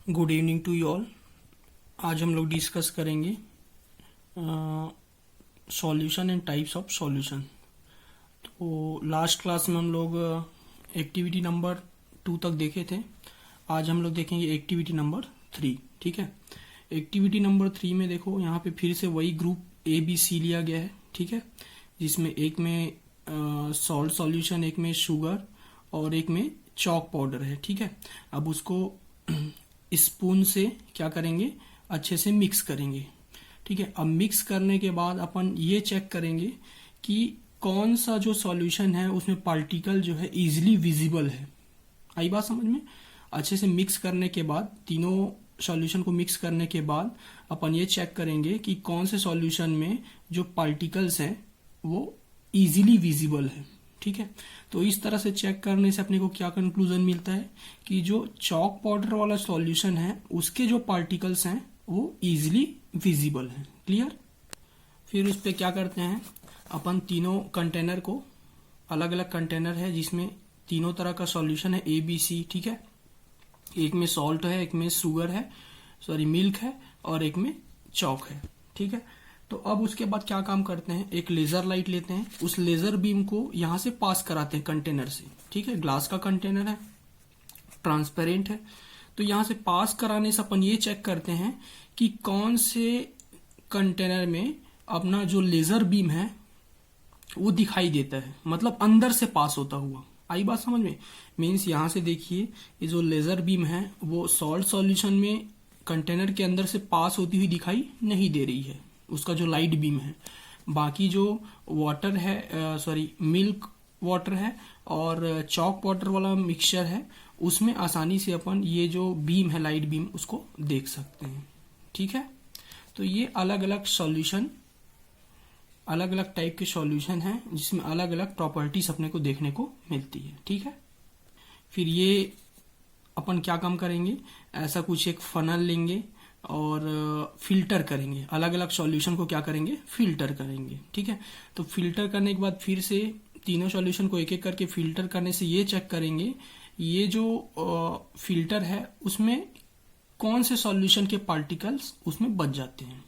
Good evening to you all. आज हम लोग डिस्कस करेंगे solution and types of solution. तो लास्ट क्लास में हम लोग एक्टिविटी नंबर 2 तक देखे थे। आज हम लोग देखेंगे एक्टिविटी नंबर 3। ठीक है, एक्टिविटी नंबर 3 में देखो यहाँ पे फिर से वही ग्रुप ABC लिया गया है। ठीक है, जिसमें एक में सॉल्ट सॉल्यूशन, एक में शुगर और एक में चॉक पाउडर है। ठीक है, अब उसको स्पून से क्या करेंगे, अच्छे से मिक्स करेंगे। ठीक है, अब मिक्स करने के बाद अपन ये चेक करेंगे कि कौन सा जो सॉल्यूशन है उसमें पार्टिकल जो है इजीली विजिबल है। आई बात समझ में? अच्छे से मिक्स करने के बाद, तीनों सॉल्यूशन को मिक्स करने के बाद अपन ये चेक करेंगे कि कौन से सॉल्यूशन में जो पार्टिकल्स हैं वो इजीली विजिबल है। ठीक है, तो इस तरह से चेक करने से अपने को क्या कंक्लूजन मिलता है कि जो चॉक पाउडर वाला सॉल्यूशन है उसके जो पार्टिकल्स हैं वो इजीली विजिबल हैं। क्लियर? फिर उस पर क्या करते हैं अपन, तीनों कंटेनर को, अलग अलग कंटेनर है जिसमें तीनों तरह का सॉल्यूशन है ABC। ठीक है, एक में सॉल्ट है, एक में शुगर है, मिल्क है, और एक में चॉक है। ठीक है, तो अब उसके बाद क्या काम करते हैं, एक लेजर लाइट लेते हैं, उस लेजर बीम को यहां से पास कराते हैं कंटेनर से। ठीक है, ग्लास का कंटेनर है, ट्रांसपेरेंट है, तो यहां से पास कराने से अपन ये चेक करते हैं कि कौन से कंटेनर में अपना जो लेजर बीम है वो दिखाई देता है, मतलब अंदर से पास होता हुआ। आई बात समझ में? मीन्स यहां से देखिए, ये जो लेजर बीम है वो सॉल्ट सॉल्यूशन में कंटेनर के अंदर से पास होती हुई दिखाई नहीं दे रही है, उसका जो लाइट बीम है। बाकी जो वाटर है, मिल्क वाटर है और चॉक वाटर वाला मिक्सचर है, उसमें आसानी से अपन ये जो बीम है, लाइट बीम, उसको देख सकते हैं। ठीक है, तो ये अलग अलग सॉल्यूशन, अलग अलग टाइप के सॉल्यूशन हैं जिसमें अलग अलग प्रॉपर्टीज अपने को देखने को मिलती है। ठीक है, फिर ये अपन क्या काम करेंगे, ऐसा कुछ एक फनल लेंगे और फिल्टर करेंगे, अलग अलग सॉल्यूशन को क्या करेंगे, फिल्टर करेंगे। ठीक है, तो फिल्टर करने के बाद फिर से तीनों सॉल्यूशन को एक एक करके फिल्टर करने से ये चेक करेंगे ये जो फिल्टर है उसमें कौन से सॉल्यूशन के पार्टिकल्स उसमें बच जाते हैं।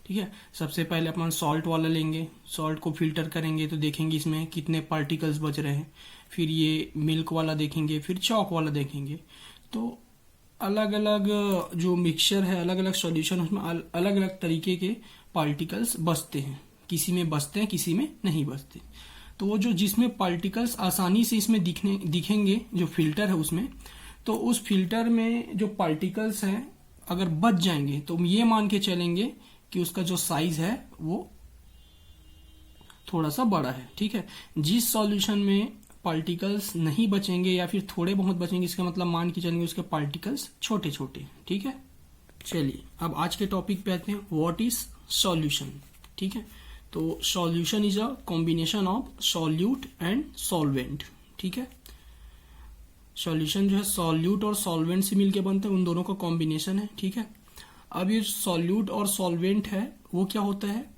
ठीक है, सबसे पहले अपन सॉल्ट वाला लेंगे, सॉल्ट को फिल्टर करेंगे तो देखेंगे इसमें कितने पार्टिकल्स बच रहे हैं। फिर ये मिल्क वाला देखेंगे, फिर चॉक वाला देखेंगे। तो अलग अलग जो मिक्सचर है, अलग अलग सॉल्यूशन, उसमें अलग अलग तरीके के पार्टिकल्स बचते हैं, किसी में बचते हैं, किसी में नहीं बचते। तो वो जो जिसमें पार्टिकल्स आसानी से इसमें दिखेंगे, जो फिल्टर है उसमें, तो उस फिल्टर में जो पार्टिकल्स हैं अगर बच जाएंगे तो ये मान के चलेंगे कि उसका जो साइज है वो थोड़ा सा बड़ा है। ठीक है, जिस सॉल्यूशन में पार्टिकल्स नहीं बचेंगे या फिर थोड़े बहुत बचेंगे, इसका मतलब मान के चलेंगे उसके पार्टिकल्स छोटे छोटे। ठीक है, चलिए अब आज के टॉपिक पे आते हैं, व्हाट इज सॉल्यूशन। ठीक है, तो solution is a combination of solute and solvent. ठीक है, सॉल्यूशन जो है सॉल्यूट और सॉल्वेंट से मिलके बनते हैं, उन दोनों का कॉम्बिनेशन है। ठीक है, अब ये सॉल्यूट और सॉल्वेंट है वो क्या होता है,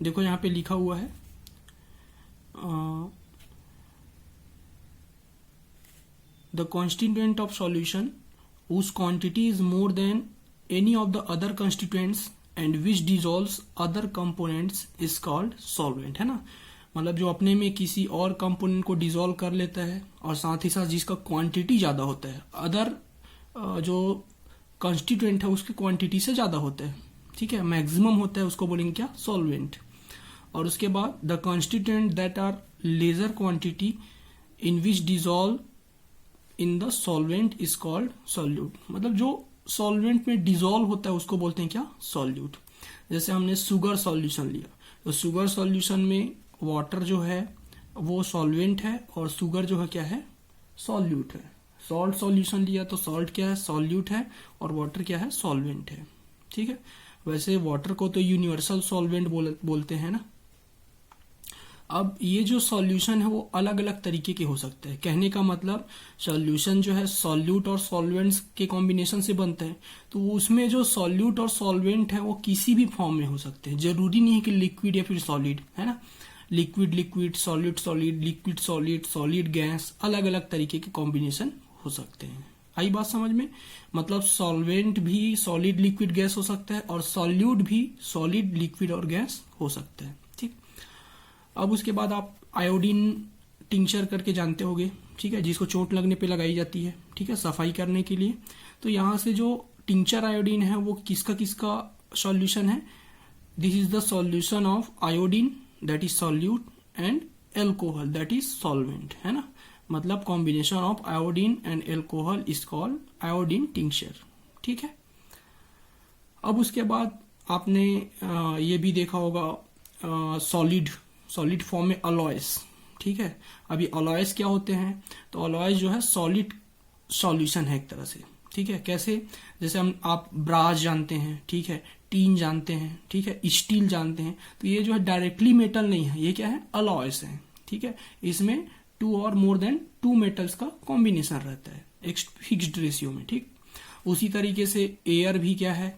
देखो यहां पे लिखा हुआ है, the constituent of solution whose quantity is more than any of the other constituents and which dissolves other components is called solvent। है ना, मतलब जो अपने में किसी और कंपोनेंट को डिसॉल्व कर लेता है और साथ ही साथ जिसका क्वांटिटी ज्यादा होता है, अदर जो कंस्टिट्यूएंट है उसकी क्वांटिटी से ज्यादा होता है। ठीक है, मैक्सिमम होता है, उसको बोलेंगे क्या, सॉल्वेंट। और उसके बाद the constituent that are lesser quantity in which dissolve in the solvent is called solute. मतलब जो सॉल्वेंट में डिसॉल्व होता है उसको बोलते हैं क्या, सॉल्यूट। जैसे हमने शुगर सॉल्यूशन लिया, तो शुगर सॉल्यूशन में वाटर जो है वो सॉल्वेंट है और शुगर जो है क्या है, सॉल्यूट है। सॉल्ट सॉल्यूशन लिया तो सॉल्ट क्या है, सॉल्यूट है, और वाटर क्या है, सॉल्वेंट है। ठीक है, वैसे वाटर को तो यूनिवर्सल सॉल्वेंट बोलते हैं ना। अब ये जो सॉल्यूशन है वो अलग अलग तरीके के हो सकते हैं। कहने का मतलब सॉल्यूशन जो है सॉल्यूट और सॉल्वेंट्स के कॉम्बिनेशन से बनता है, तो उसमें जो सॉल्यूट और सॉल्वेंट है वो किसी भी फॉर्म में हो सकते हैं। जरूरी नहीं है कि लिक्विड या फिर सॉलिड, है ना। Liquid liquid, solid solid, liquid solid, solid gas, अलग अलग तरीके के कॉम्बिनेशन हो सकते हैं। आई बात समझ में? मतलब सॉल्वेंट भी सॉलिड लिक्विड गैस हो सकता है और सॉल्यूट भी सॉलिड लिक्विड और गैस हो सकता है। ठीक, अब उसके बाद आप आयोडीन टिंचर करके जानते होगे, ठीक है, जिसको चोट लगने पे लगाई जाती है, ठीक है, सफाई करने के लिए। तो यहाँ से जो टिंचर आयोडीन है वो किसका किसका सॉल्यूशन है? This is the solution of iodine that is solute and alcohol that is solvent, है ना। मतलब combination of iodine and alcohol is called iodine tincture, ठीक है। अब उसके बाद आपने ये भी देखा होगा सॉलिड फॉर्म में अलॉयस, ठीक है। अभी अलॉयस क्या होते हैं? तो अलॉयस जो है सॉलिड सॉल्यूशन है एक तरह से, ठीक है। कैसे? जैसे आप ब्रास जानते हैं, ठीक है, टीन जानते हैं, ठीक है, स्टील जानते हैं। तो ये जो है डायरेक्टली मेटल नहीं है, ये क्या है? अलॉयस है, ठीक है। इसमें 2 और मोर देन 2 मेटल्स का कॉम्बिनेशन रहता है एक फिक्स्ड रेशियो में, ठीक। उसी तरीके से एयर भी क्या है?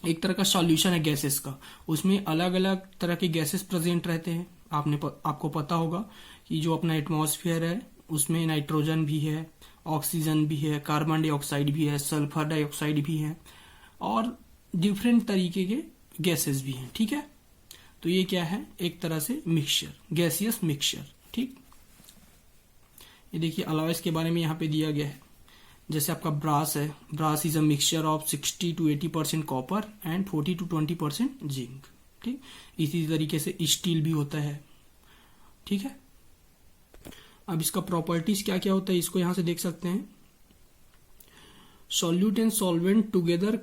एक तरह का सॉल्यूशन है गैसेस का। उसमें अलग अलग तरह के गैसेस प्रेजेंट रहते हैं। आपको पता होगा कि जो अपना एटमॉस्फेयर है उसमें नाइट्रोजन भी है, ऑक्सीजन भी है, कार्बन डाइऑक्साइड भी है, सल्फर डाइऑक्साइड भी है और डिफरेंट तरीके के गैसेस भी हैं, ठीक है। तो ये क्या है? एक तरह से मिक्सचर, गैसियस मिक्सचर, ठीक। ये देखिए अलॉयस के बारे में यहाँ पे दिया गया है। जैसे आपका ब्रास है, brass is a mixture of 60 to 80% copper and 40 to 20% zinc, ठीक। इसी तरीके से स्टील भी होता है, ठीक है। अब इसका प्रॉपर्टीज क्या क्या होता है इसको यहां से देख सकते हैं। Solute and solvent together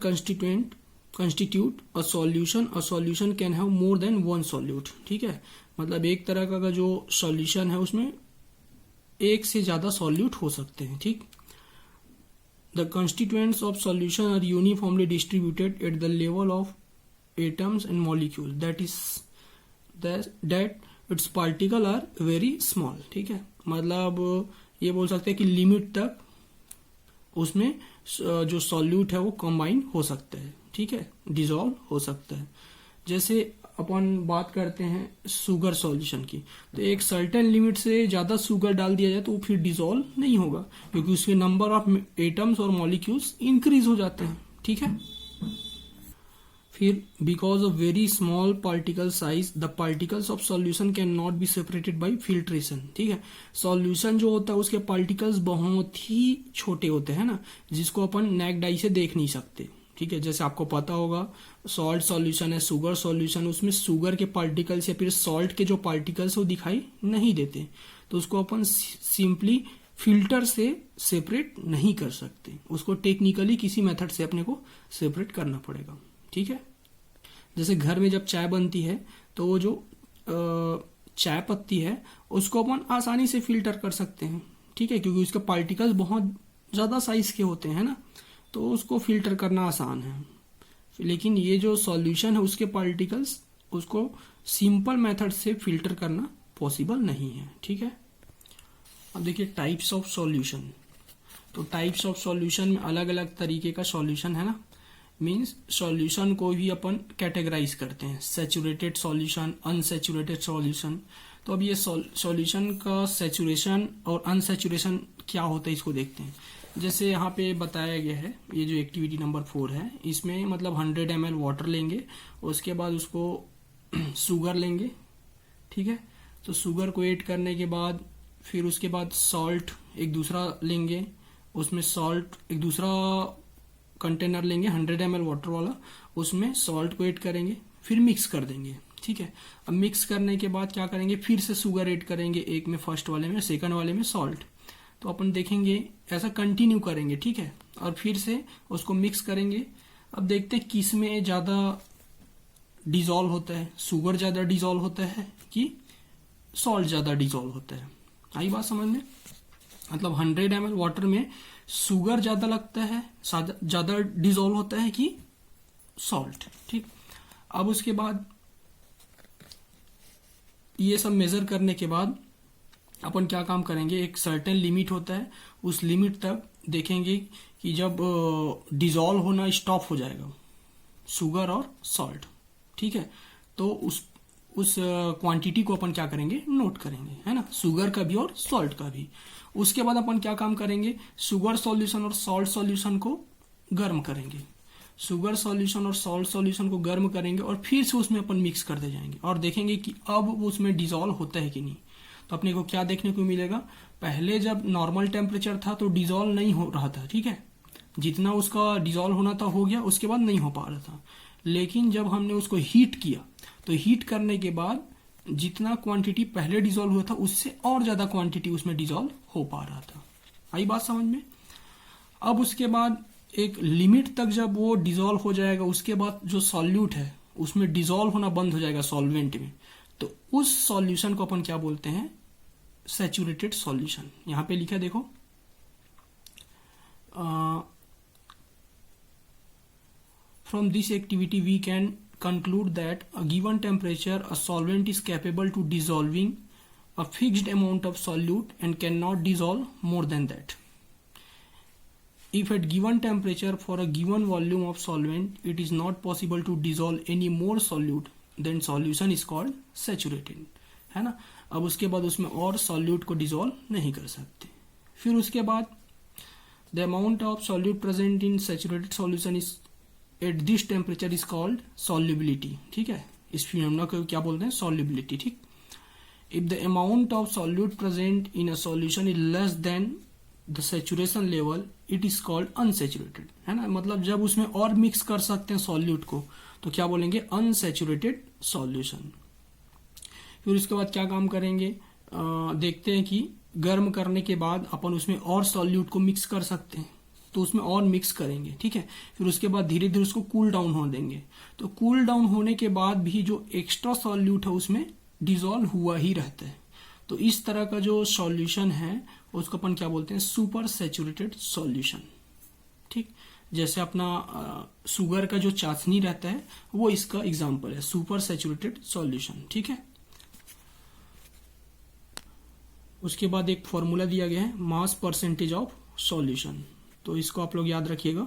constitute a solution can have more than 1 solute, ठीक है। मतलब एक तरह का जो सॉल्यूशन है उसमें एक से ज्यादा सॉल्यूट हो सकते हैं, ठीक। The constituents of solution are uniformly distributed at the level of atoms and molecule that its particle are very small, ठीक है। मतलब ये बोल सकते हैं कि लिमिट तक उसमें जो सॉल्यूट है वो कंबाइन हो सकता है, ठीक है, डिसॉल्व हो सकता है। जैसे अपन बात करते हैं शुगर सॉल्यूशन की, तो एक सर्टेन लिमिट से ज्यादा शुगर डाल दिया जाए तो वो फिर डिसॉल्व नहीं होगा क्योंकि उसके नंबर ऑफ एटम्स और मॉलिक्यूल्स इंक्रीज हो जाते हैं, ठीक है। फिर because of very small particle size the particles of solution can not be separated by filtration, ठीक है। सॉल्यूशन जो होता है उसके पार्टिकल्स बहुत ही छोटे होते हैं ना, जिसको अपन नेक्ड आई से देख नहीं सकते, ठीक है। जैसे आपको पता होगा सॉल्ट सॉल्यूशन है, शुगर सॉल्यूशन, उसमें शुगर के पार्टिकल्स या फिर सॉल्ट के जो पार्टिकल्स वो दिखाई नहीं देते, तो उसको अपन सिंपली फिल्टर से सेपरेट नहीं कर सकते, उसको टेक्निकली किसी मेथड से अपने को सेपरेट करना पड़ेगा, ठीक है। जैसे घर में जब चाय बनती है तो वो जो चाय पत्ती है उसको अपन आसानी से फिल्टर कर सकते हैं, ठीक है, क्योंकि उसके पार्टिकल्स बहुत ज्यादा साइज के होते हैं ना, तो उसको फिल्टर करना आसान है। लेकिन ये जो सॉल्यूशन है उसके पार्टिकल्स उसको सिंपल मेथड से फिल्टर करना पॉसिबल नहीं है, ठीक है। अब देखिए टाइप्स ऑफ सॉल्यूशन। तो टाइप्स ऑफ सॉल्यूशन में अलग अलग तरीके का सॉल्यूशन है ना, मीन्स सॉल्यूशन को भी अपन कैटेगराइज करते हैं, सैचुरेटेड सॉल्यूशन, अनसैचुरेटेड सॉल्यूशन। तो अब ये सॉल्यूशन का सैचुरेशन और अनसैचुरेशन क्या होता है इसको देखते हैं। जैसे यहाँ पे बताया गया है, ये जो एक्टिविटी नंबर 4 है, इसमें मतलब 100 ml वाटर लेंगे, उसके बाद उसको शुगर लेंगे, ठीक है। तो शुगर को ऐड करने के बाद फिर उसके बाद सॉल्ट एक दूसरा लेंगे, उसमें सॉल्ट एक दूसरा कंटेनर लेंगे 100 ml वाटर वाला, उसमें सॉल्ट को ऐड करेंगे, फिर मिक्स कर देंगे, ठीक है। अब मिक्स करने के बाद क्या करेंगे, फिर से शुगर ऐड करेंगे, एक में फर्स्ट वाले में, सेकंड वाले में सॉल्ट। तो अपन देखेंगे ऐसा कंटिन्यू करेंगे, ठीक है, और फिर से उसको मिक्स करेंगे। अब देखते हैं किस में ज्यादा डिसॉल्व होता है, शुगर ज्यादा डिसॉल्व होता है कि सॉल्ट ज्यादा डिसॉल्व होता है। आई बात समझ में? मतलब 100 ml वाटर में शुगर ज्यादा लगता है, ज्यादा डिसॉल्व होता है कि सॉल्ट, ठीक। अब उसके बाद ये सब मेजर करने के बाद अपन क्या काम करेंगे, एक सर्टेन लिमिट होता है, उस लिमिट तक देखेंगे कि जब डिसॉल्व होना स्टॉप हो जाएगा शुगर और सॉल्ट, ठीक है, तो उस क्वांटिटी को अपन क्या करेंगे, नोट करेंगे, है ना, शुगर का भी और सॉल्ट का भी। उसके बाद अपन क्या काम करेंगे, शुगर सॉल्यूशन और सॉल्ट सॉल्यूशन को गर्म करेंगे। शुगर सॉल्यूशन और सॉल्ट सॉल्यूशन को गर्म करेंगे और फिर से उसमें अपन मिक्स करते जाएंगे और देखेंगे कि अब उसमें डिजोल्व होता है कि नहीं। तो अपने को क्या देखने को मिलेगा, पहले जब नॉर्मल टेम्परेचर था तो डिजोल्व नहीं हो रहा था, ठीक है, जितना उसका डिजोल्व होना था हो गया, उसके बाद नहीं हो पा रहा था। लेकिन जब हमने उसको हीट किया तो हीट करने के बाद जितना क्वांटिटी पहले डिजोल्व हुआ था उससे और ज्यादा क्वांटिटी उसमें डिजोल्व हो पा रहा था। आई बात समझ में। अब उसके बाद एक लिमिट तक जब वो डिजोल्व हो जाएगा, उसके बाद जो सॉल्यूट है उसमें डिजोल्व होना बंद हो जाएगा सॉल्वेंट में, तो उस सॉल्यूशन को अपन क्या बोलते हैं, सैचुरेटेड सॉल्यूशन। यहां पे लिखा देखो, from this activity we can conclude that a given temperature a solvent is capable to dissolving a fixed amount of solute and cannot dissolve more than that. If at given temperature for a given volume of solvent it is not possible to dissolve any more solute, then solution is called saturated, है ना। अब उसके बाद उसमें और solute को dissolve नहीं कर सकते। फिर उसके बाद the amount of solute present in saturated solution is at this temperature is called solubility, ठीक है, इस फिनोमेना को क्या बोलते हैं, सॉल्युबिलिटी, ठीक। If the amount of solute present in a solution is less than the saturation level it is called unsaturated, है ना। मतलब जब उसमें और मिक्स कर सकते हैं सॉल्यूट को तो क्या बोलेंगे, अनसैचुरेटेड सॉल्यूशन। फिर उसके बाद क्या काम करेंगे, देखते हैं कि गर्म करने के बाद अपन उसमें और सॉल्यूट को मिक्स कर सकते हैं, तो उसमें और मिक्स करेंगे, ठीक है। फिर उसके बाद धीरे धीरे उसको कूल डाउन होने देंगे, तो कूल डाउन होने के बाद भी जो एक्स्ट्रा सॉल्यूट है उसमें डिजोल्व हुआ ही रहता है। तो इस तरह का जो सॉल्यूशन है उसको अपन क्या बोलते हैं, सुपर सैचुरेटेड सॉल्यूशन, ठीक। जैसे अपना शुगर का जो चाशनी रहता है वो इसका एग्जाम्पल है, सुपर सैचुरेटेड सॉल्यूशन, ठीक है। उसके बाद एक फॉर्मूला दिया गया है, मास परसेंटेज ऑफ सॉल्यूशन, तो इसको आप लोग याद रखिएगा,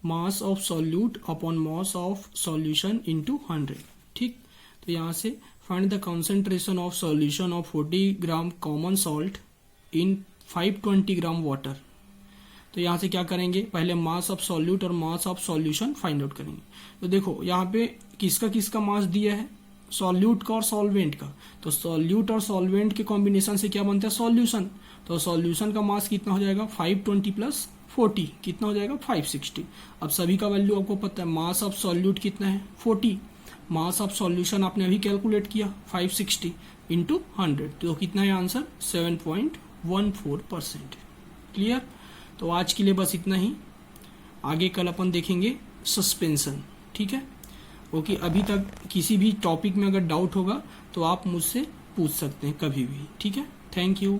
mass of solute upon mass of solution into 100, ठीक। तो यहां से find the concentration of solution of 40 gram common salt in 520 gram water. तो यहां से क्या करेंगे, पहले मास ऑफ सॉल्यूट और mass of solution find out करेंगे। तो देखो यहाँ पे किसका किसका मास दिया है, सॉल्यूट का और सॉल्वेंट का। तो सॉल्यूट और सॉल्वेंट के कॉम्बिनेशन से क्या बनता है, सॉल्यूशन। तो सॉल्यूशन का मास कितना हो जाएगा, 520 प्लस 40 कितना हो जाएगा, 560। अब सभी का वैल्यू आपको पता है, मास ऑफ सॉल्यूट कितना है, 40, मास ऑफ सॉल्यूशन आपने अभी कैलकुलेट किया 560 इंटू 100, तो कितना है आंसर, 7.14%। क्लियर। तो आज के लिए बस इतना ही, आगे कल अपन देखेंगे सस्पेंशन, ठीक है। ओके, अभी तक किसी भी टॉपिक में अगर डाउट होगा तो आप मुझसे पूछ सकते हैं कभी भी, ठीक है। Thank you.